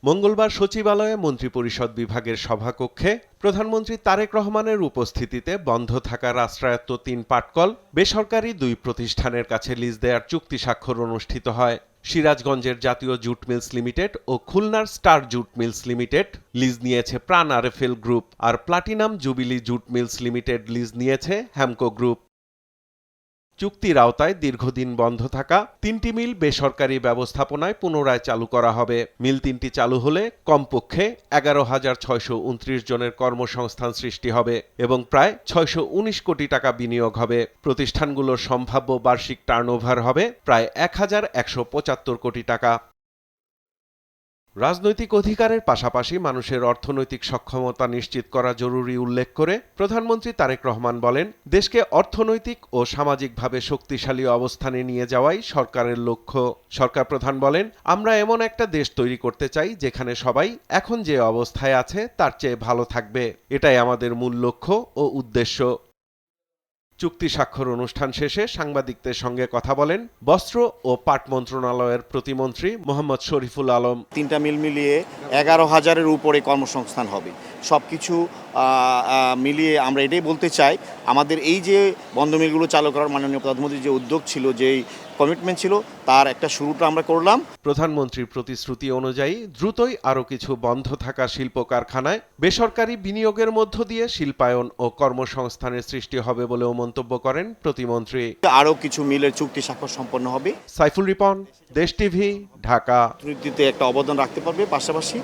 মঙ্গলবার সচিবালয়ে মন্ত্রিপরিষদ বিভাগের সভাকক্ষে প্রধানমন্ত্রী তারেক রহমানের উপস্থিতিতে বন্ধ থাকা রাষ্ট্রায়ত্ত ৩ পাটকল বেসরকারি ২ প্রতিষ্ঠানের কাছে লিজ দেওয়ার চুক্তি স্বাক্ষর অনুষ্ঠিত হয়। সিরাজগঞ্জের জাতীয় জুট মিলস লিমিটেড ও খুলনার star jute mills limited lease নিয়েছে প্রাণ আরএফএল গ্রুপ, আর platinum jubilee jute mills limited lease নিয়েছে হ্যামকো গ্রুপ। চুক্তির আওতায় দীর্ঘদিন বন্ধ থাকা ৩টি মিল বেসরকারি ব্যবস্থাপনায় পুনরায় চালু করা হবে। মিল ৩টি চালু হলে কমপক্ষে ১১,৬২৯ জনের কর্মসংস্থান সৃষ্টি হবে এবং প্রায় ৬১৯ কোটি টাকা বিনিয়োগ হবে। প্রতিষ্ঠানগুলোর সম্ভাব্য বার্ষিক টার্নওভার হবে প্রায় ১,১৭৫ কোটি টাকা। রাজনৈতিক অধিকারের পাশাপাশি মানুষের অর্থনৈতিক সক্ষমতা নিশ্চিত করা জরুরি উল্লেখ করে প্রধানমন্ত্রী তারেক রহমান বলেন, দেশকে অর্থনৈতিক ও সামাজিকভাবে শক্তিশালী অবস্থানে নিয়ে যাওয়াই সরকারের লক্ষ্য। সরকার প্রধান বলেন, আমরা এমন একটা দেশ তৈরি করতে চাই যেখানে সবাই এখন যে অবস্থায় আছে তার চেয়ে ভালো থাকবে। এটাই আমাদের মূল লক্ষ্য ও উদ্দেশ্য। চুক্তি স্বাক্ষর অনুষ্ঠান শেষে সাংবাদিকদের সঙ্গে কথা বলেন বস্ত্র ও পাট মন্ত্রণালয়ের প্রতিমন্ত্রী মোহাম্মদ শরীফুল আলম। ৩টা মিল মিলিয়ে ১১,০০০-এর উপরে কর্মসংস্থান হবে। সব কিছু মিলিয়ে আমরা এটাই বলতে চাই, আমাদের এই যে বন্ধ মিলগুলো চালু করার মাননীয় প্রধানমন্ত্রীর যে উদ্যোগ ছিল, যেই কমিটমেন্ট ছিল, তার একটা শুরুটা আমরা করলাম। প্রধানমন্ত্রীর প্রতিশ্রুতি অনুযায়ী দ্রুতই আরও কিছু বন্ধ থাকা শিল্প কারখানায় বেসরকারি বিনিয়োগের মধ্য দিয়ে শিল্পায়ন ও কর্মসংস্থানের সৃষ্টি হবে বলেও মন্তব্য করেন প্রতিমন্ত্রী। আরও কিছু মিলের চুক্তি স্বাক্ষর সম্পন্ন হবে। সাইফুল রিপন, দেশ টিভি, ঢাকা। অর্থনীতিতে একটা অবদান রাখতে পারবে, পাশাপাশি